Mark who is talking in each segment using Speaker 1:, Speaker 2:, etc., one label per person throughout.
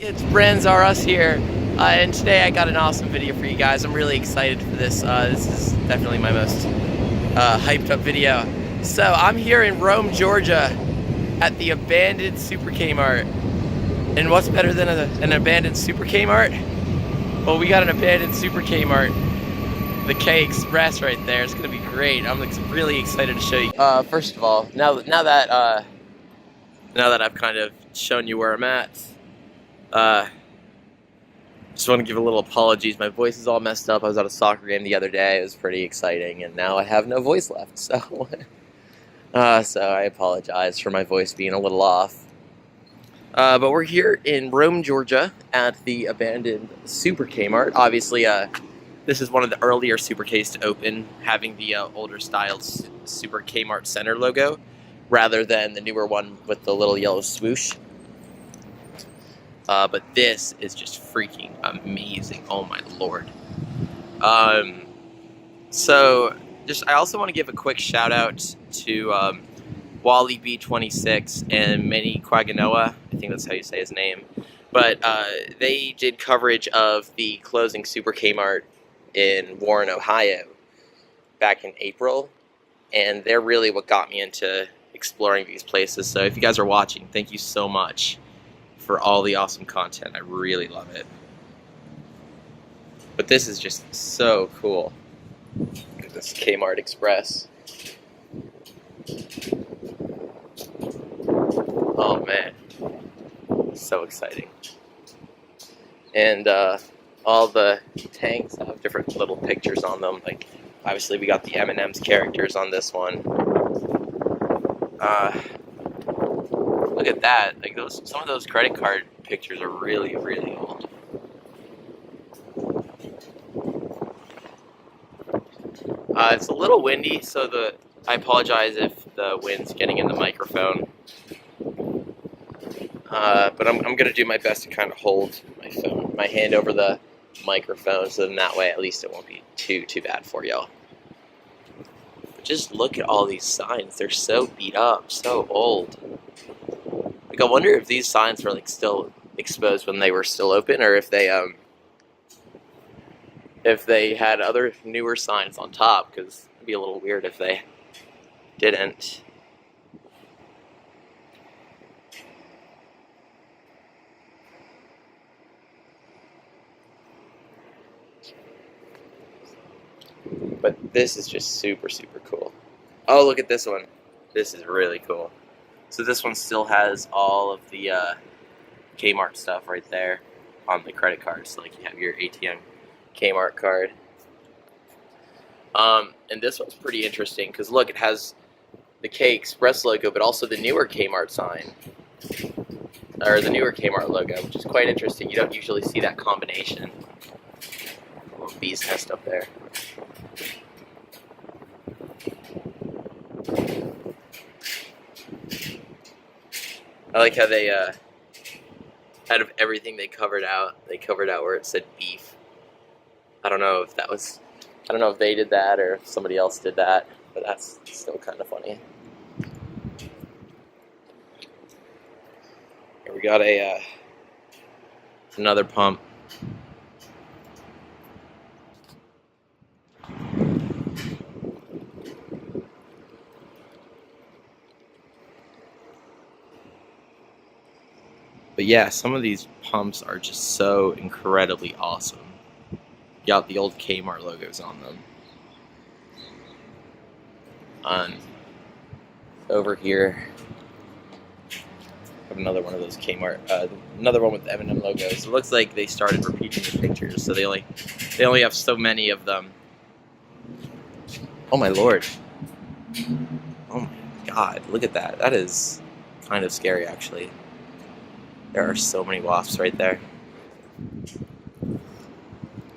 Speaker 1: It's Brands R Us here, and today I got an awesome video for you guys. I'm really excited for this. This is definitely my most hyped up video. So I'm here in Rome, Georgia at the abandoned Super Kmart. And what's better than an abandoned Super Kmart? Well, we got an abandoned Super Kmart. The K Express right there. It's gonna be great. I'm really excited to show you. First of all, now that I've kind of shown you where I'm at, just want to give a little apologies. My voice is all messed up. I was at a soccer game the other day. It was pretty exciting, and now I have no voice left. So, so I apologize for my voice being a little off. But we're here in Rome, Georgia, at the abandoned Super Kmart. Obviously, this is one of the earlier Super Ks to open, having the older style Super Kmart Center logo, rather than the newer one with the little yellow swoosh. But this is just freaking amazing. Oh my lord. So I also want to give a quick shout out to Wally B26 and Manny Quaganoa. I think that's how you say his name. But they did coverage of the closing Super Kmart in Warren, Ohio back in April. And they're really what got me into exploring these places. So if you guys are watching, thank you so much for all the awesome content. I really love it. But this is just so cool. Look at this Kmart Express. Oh man, so exciting. And all the tanks have different little pictures on them. Like, obviously we got the M&M's characters on this one. Look at that. Like, some of those credit card pictures are really, really old. It's a little windy, so I apologize if the wind's getting in the microphone. But I'm gonna do my best to kind of hold my hand over the microphone, so then that way at least it won't be too bad for y'all. But just look at all these signs. They're so beat up, so old. Like, I wonder if these signs were like still exposed when they were still open, or if they had other newer signs on top, because it'd be a little weird if they didn't. But this is just super, super cool. Oh, look at this one. This is really cool. So this one still has all of the Kmart stuff right there on the credit cards. So, like, you have your ATM Kmart card. And this one's pretty interesting because, look, it has the K Express logo, but also the newer Kmart sign. Or the newer Kmart logo, which is quite interesting. You don't usually see that combination. A little bee's nest up there. I like how they, out of everything they covered out where it said beef. I don't know if they did that or if somebody else did that, but that's still kind of funny. Here we got another pump. But yeah, some of these pumps are just so incredibly awesome. You got the old Kmart logos on them. Over here, I have another one of those Kmart, another one with the M&M logos. It looks like they started repeating the pictures, so they only have so many of them. Oh my lord! Oh my god! Look at that. That is kind of scary, actually. There are so many wasps right there.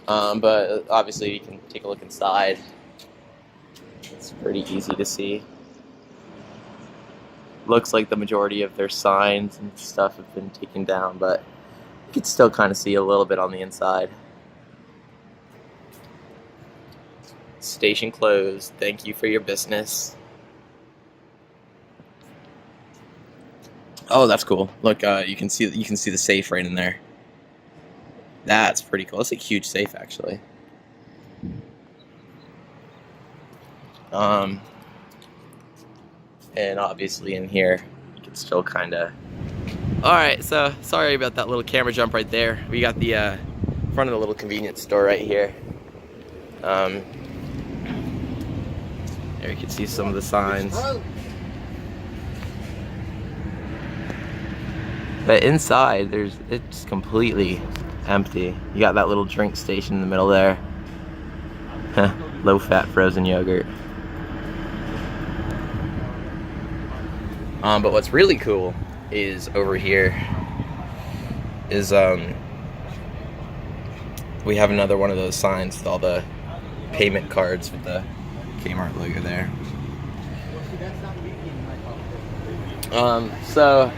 Speaker 1: But obviously you can take a look inside. It's pretty easy to see. Looks like the majority of their signs and stuff have been taken down, but you can still kind of see a little bit on the inside. Station closed. Thank you for your business. Oh, that's cool. Look, you can see the safe right in there. That's pretty cool. It's a huge safe, actually. And obviously in here, you can still kind of... Alright, so sorry about that little camera jump right there. We got the front of the little convenience store right here. There you can see some of the signs. But inside, it's completely empty. You got that little drink station in the middle there. Low-fat frozen yogurt. But what's really cool is over here is we have another one of those signs with all the payment cards with the Kmart logo there. So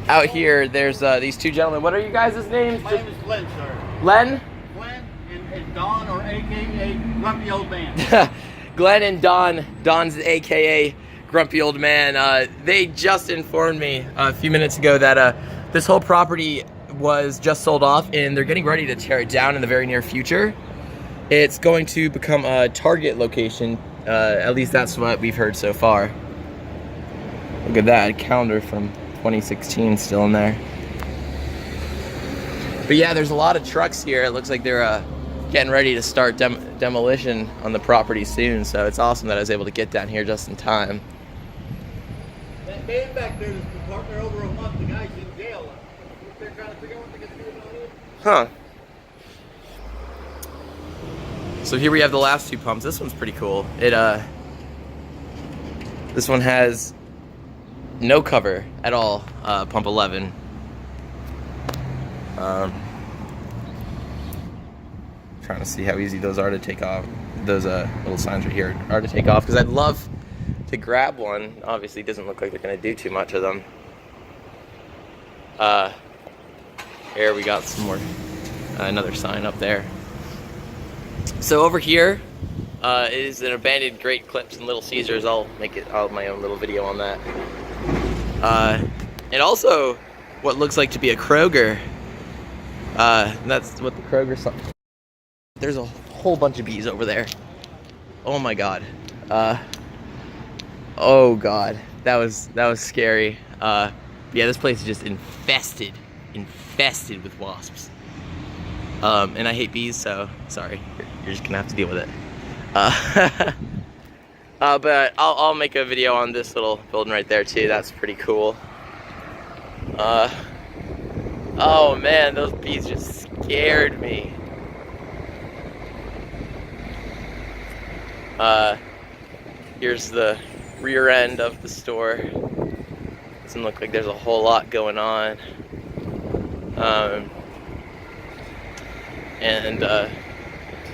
Speaker 1: out here there's these two gentlemen. What are you guys' names?
Speaker 2: My name is Glenn, sir.
Speaker 1: Len?
Speaker 2: Glenn and Don, or AKA Grumpy Old Man.
Speaker 1: Glenn and Don. Don's AKA Grumpy Old Man. They just informed me a few minutes ago that this whole property was just sold off and they're getting ready to tear it down in the very near future. It's going to become a Target location. At least that's what we've heard so far. Look at that, a calendar from 2016 still in there. But yeah, there's a lot of trucks here. It looks like they're getting ready to start demolition on the property soon, so it's awesome that I was able to get down here just in time.
Speaker 2: That man back there that's been parked there over a month, the guy's in jail. They're trying to figure out what they're going to do about it.
Speaker 1: Huh. So here we have the last two pumps. This one's pretty cool. This one has no cover at all, pump 11. Trying to see how easy those are to take off. Those little signs right here are to take off, because I'd love to grab one. Obviously it doesn't look like they're going to do too much of them. Here we got some more, another sign up there. So over here is an abandoned Great Clips and Little Caesars. I'll have my own little video on that. And also what looks like to be a Kroger. That's what the Kroger sign. There's a whole bunch of bees over there. Oh my god. Oh god. That was scary. Yeah, this place is just infested with wasps. And I hate bees, so sorry. You're just gonna have to deal with it. But I'll make a video on this little building right there too. That's pretty cool. Oh man, those bees just scared me. Here's the rear end of the store. Doesn't look like there's a whole lot going on. And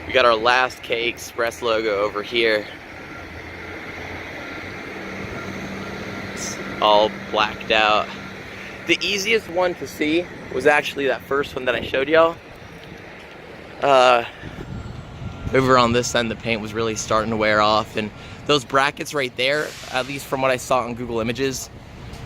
Speaker 1: we got our Last K Express logo over here. It's all blacked out. The easiest one to see was actually that first one that I showed y'all. Over on this end, the paint was really starting to wear off, and those brackets right there, at least from what I saw on Google Images,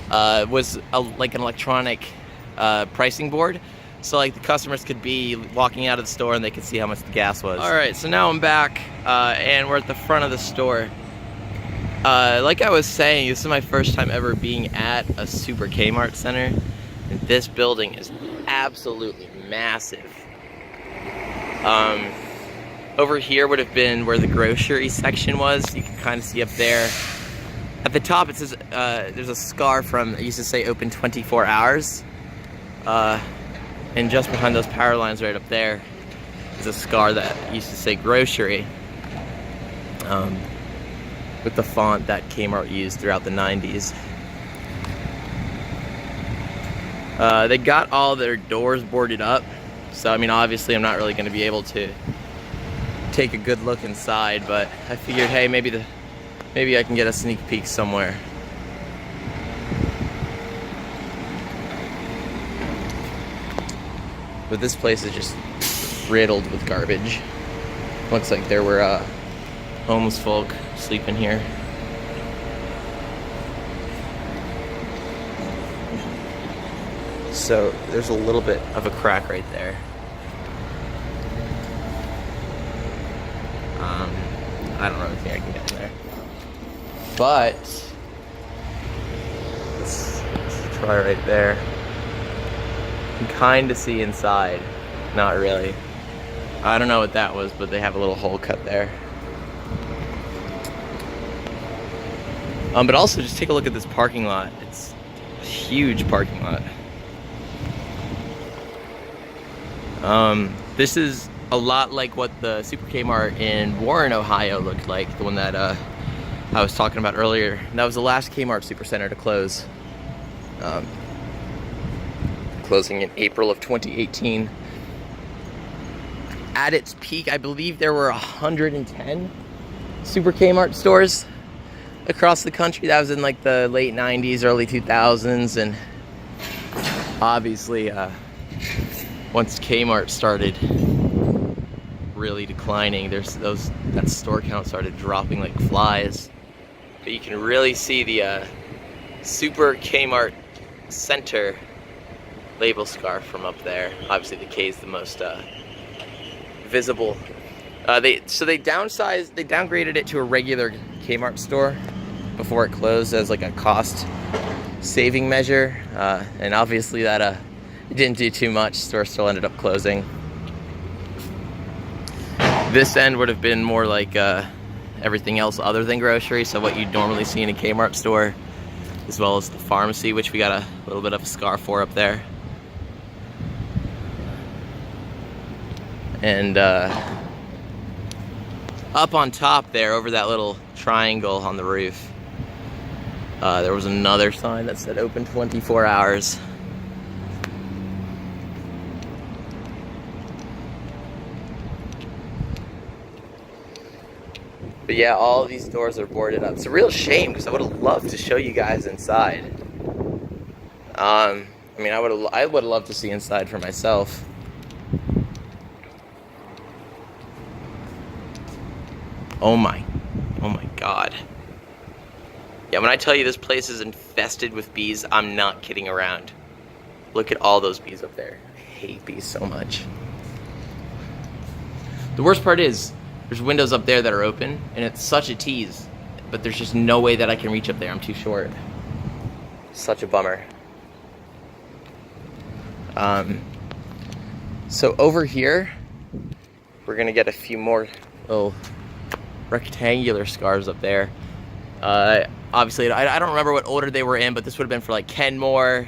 Speaker 1: was like an electronic pricing board. So like the customers could be walking out of the store and they could see how much the gas was. Alright, so now I'm back and we're at the front of the store. Like I was saying, this is my first time ever being at a super Kmart center. And this building is absolutely massive. Over here would have been where the grocery section was. You can kind of see up there. At the top it says, there's a scar from, it used to say open 24 hours. And just behind those power lines right up there is a scar that used to say grocery. With the font that Kmart used throughout the 90s. They got all their doors boarded up. So, I mean, obviously I'm not really going to be able to take a good look inside, but I figured, hey, maybe I can get a sneak peek somewhere. But this place is just riddled with garbage. Looks like there were homeless folk sleeping here. So there's a little bit of a crack right there. I don't really think I can get in there. But let's try right there. You can kind of see inside. Not really. I don't know what that was, but they have a little hole cut there. But also just take a look at this parking lot. It's a huge parking lot. This is a lot like what the Super Kmart in Warren, Ohio looked like, the one that I was talking about earlier. That was the last Kmart Supercenter to close. Closing in April of 2018. At its peak, I believe there were 110 Super Kmart stores across the country. That was in like the late 90s, early 2000s, and obviously once Kmart started really declining, that store count started dropping like flies. But you can really see the Super Kmart Center label scarf from up there. Obviously the K is the most visible. They downgraded it to a regular Kmart store before it closed as like a cost saving measure, and obviously that it didn't do too much. Store still ended up closing. This end would have been more like everything else other than grocery, so what you'd normally see in a Kmart store, as well as the pharmacy, which we got a little bit of a scar for up there. And up on top there, over that little triangle on the roof, there was another sign that said open 24 hours. But yeah, all of these doors are boarded up. It's a real shame because I would have loved to show you guys inside. I mean, I would have loved to see inside for myself. Oh my God. Yeah, when I tell you this place is infested with bees, I'm not kidding around. Look at all those bees up there. I hate bees so much. The worst part is, there's windows up there that are open, and it's such a tease, but there's just no way that I can reach up there. I'm too short. Such a bummer. So over here, we're gonna get a few more little rectangular scarves up there. Obviously, I don't remember what order they were in, but this would have been for like Kenmore,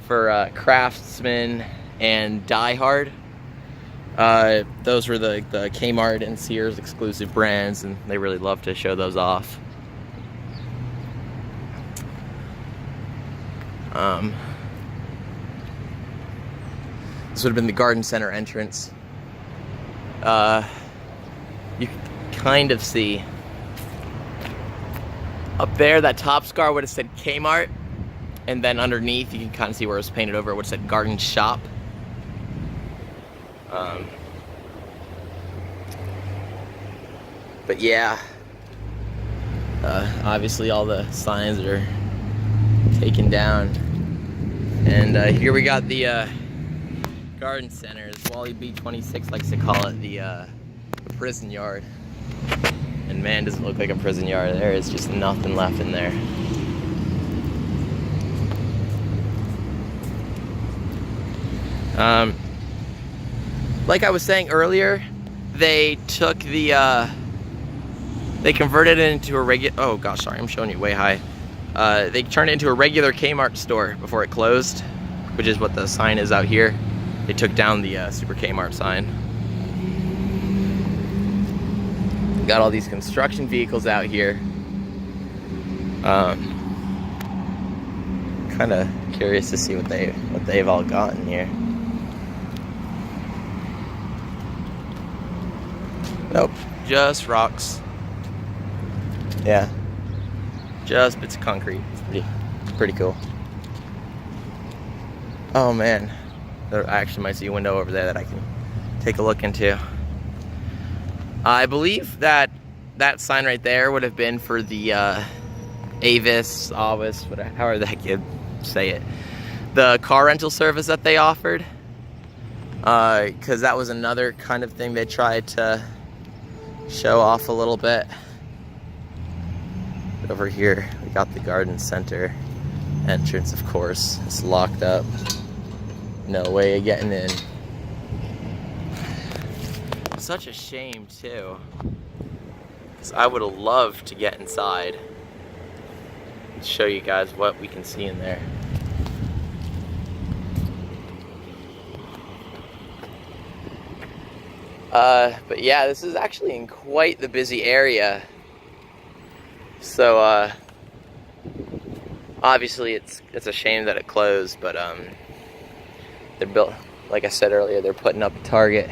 Speaker 1: for Craftsman, and Die Hard. Those were the Kmart and Sears exclusive brands, and they really love to show those off. This would have been the garden center entrance. You can kind of see up there, that top scar would have said Kmart, and then underneath you can kind of see where it was painted over, it would have said Garden Shop. But yeah, obviously all the signs are taken down, and here we got the garden center, as Wally B26 likes to call it, the prison yard. And man, does it look like a prison yard. There is just nothing left in there. Like I was saying earlier, they took the they converted it into a regular, oh gosh, sorry, I'm showing you way high. They turned it into a regular Kmart store before it closed, which is what the sign is out here. They took down the Super Kmart sign. Got all these construction vehicles out here. Kind of curious to see what they've all gotten here. Nope, just rocks. Yeah, just bits of concrete. It's pretty cool. Oh man, I actually might see a window over there that I can take a look into. I believe that sign right there would have been for the Avis, whatever, however the heck you say it, the car rental service that they offered, because that was another kind of thing they tried to show off a little bit. Over here, we got the garden center entrance, of course. It's locked up. No way of getting in. Such a shame, too. Because I would have loved to get inside and show you guys what we can see in there. But yeah, this is actually in quite the busy area. So, obviously it's a shame that it closed, but they're built, like I said earlier, they're putting up a target.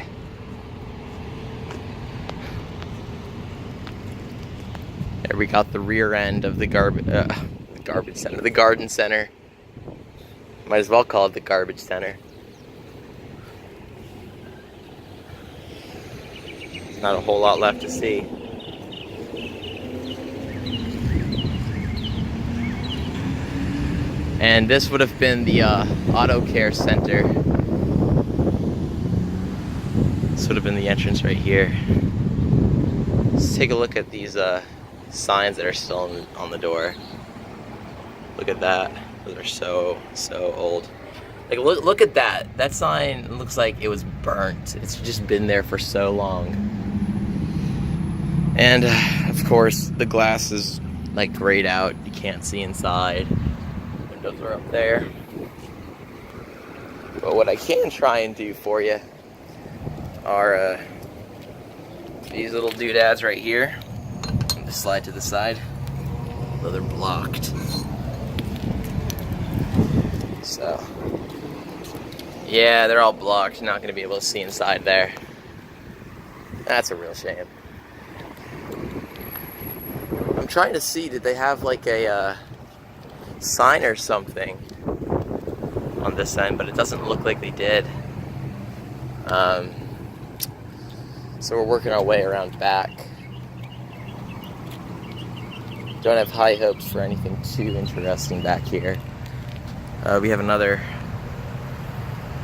Speaker 1: There we got the rear end of the garden center. Might as well call it the garbage center. There's not a whole lot left to see. And this would have been the auto care center. This would have been the entrance right here. Let's take a look at these signs that are still on the door. Look at that. Those are so old. Like, look at that. That sign looks like it was burnt. It's just been there for so long. And of course, the glass is like grayed out. You can't see inside. Windows are up there. But what I can try and do for you are these little doodads right here. Just slide to the side. Well, they're blocked. So, yeah, they're all blocked. Not going to be able to see inside there. That's a real shame. I'm trying to see, did they have like a sign or something on this end, but it doesn't look like they did. So we're working our way around back. Don't have high hopes for anything too interesting back here. We have another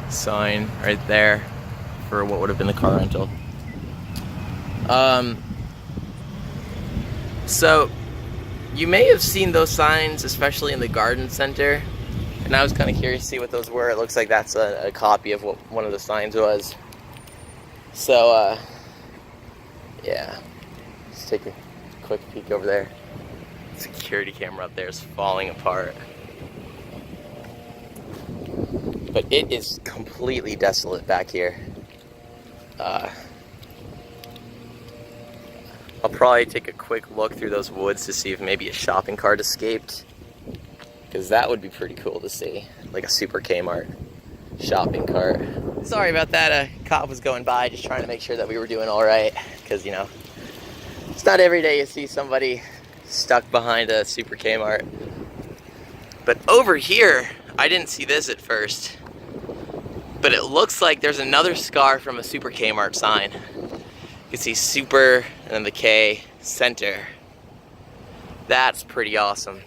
Speaker 1: sign right there for what would have been the car rental. So you may have seen those signs, especially in the garden center, and I was kind of curious to see what those were. It looks like that's a copy of what one of the signs was. So yeah, let's take a quick peek over there. Security camera up there is falling apart. But it is completely desolate back here. I'll probably take a quick look through those woods to see if maybe a shopping cart escaped. Because that would be pretty cool to see. Like a super Kmart shopping cart. Sorry about that, a cop was going by just trying to make sure that we were doing alright. Because, you know, it's not every day you see somebody stuck behind a super Kmart. But over here, I didn't see this at first, but it looks like there's another scar from a super Kmart sign. You can see super and then the K center. That's pretty awesome.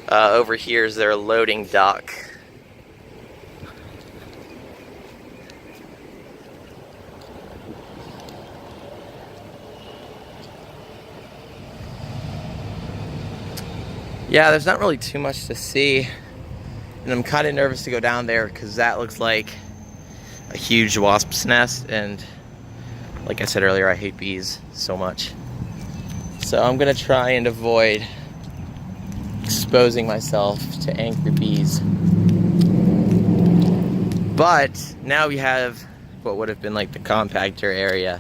Speaker 1: Over here is their loading dock. Yeah, there's not really too much to see, and I'm kind of nervous to go down there because that looks like a huge wasp's nest, and like I said earlier, I hate bees so much. So I'm gonna try and avoid exposing myself to angry bees. But now we have what would have been like the compactor area.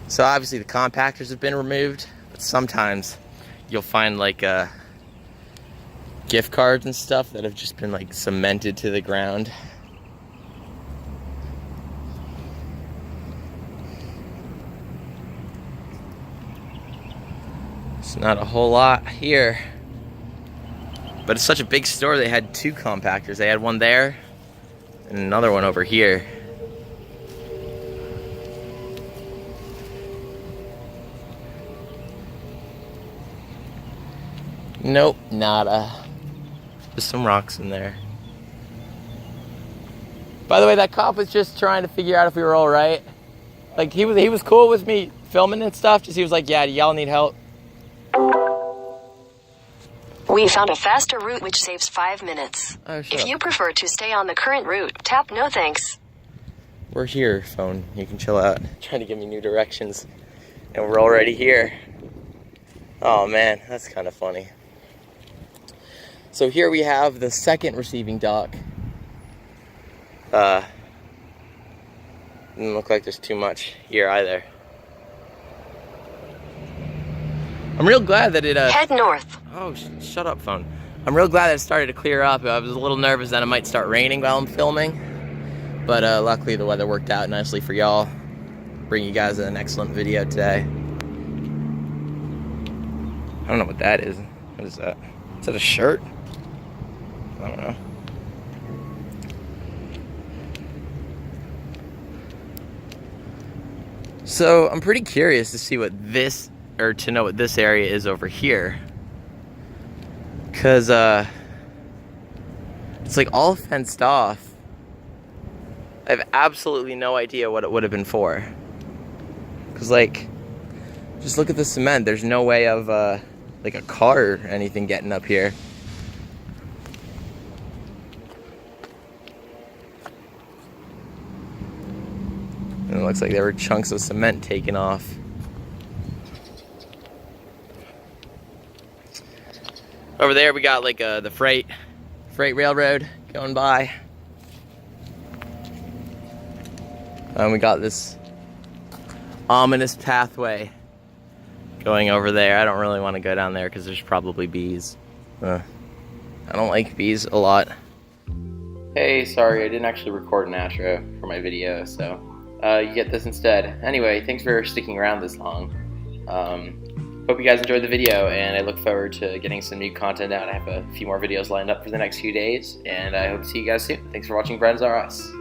Speaker 1: So obviously the compactors have been removed, but sometimes you'll find like gift cards and stuff that have just been like cemented to the ground. It's not a whole lot here, but it's such a big store. They had two compactors. They had one there and another one over here. Nope, nada. Just some rocks in there. By the way, that cop was just trying to figure out if we were all right. Like he was cool with me filming and stuff. Just he was like, yeah, do y'all need help?
Speaker 3: We found a faster route which saves 5 minutes.
Speaker 1: Oh,
Speaker 3: If you prefer to stay on the current route, tap no thanks.
Speaker 1: We're here, phone. You can chill out. Trying to give me new directions. And we're already here. Oh man, that's kind of funny. So here we have the second receiving dock. Doesn't look like there's too much here either. I'm real glad that it
Speaker 3: Head north.
Speaker 1: Oh, shut up, phone. I'm real glad that it started to clear up. I was a little nervous that it might start raining while I'm filming. But luckily the weather worked out nicely for y'all. Bring you guys an excellent video today. I don't know what that is. What is that? Is that a shirt? I don't know. So I'm pretty curious to see what this, or to know what this area is over here. Cause it's like all fenced off. I have absolutely no idea what it would have been for. Cause like, just look at the cement. There's no way of like a car or anything getting up here. And it looks like there were chunks of cement taken off. Over there we got like the freight railroad going by. And we got this ominous pathway going over there. I don't really want to go down there because there's probably bees. I don't like bees a lot. Hey, sorry, I didn't actually record an outro for my video, so you get this instead. Anyway, thanks for sticking around this long. Hope you guys enjoyed the video, and I look forward to getting some new content out. I have a few more videos lined up for the next few days, and I hope to see you guys soon. Thanks for watching Friends R Us.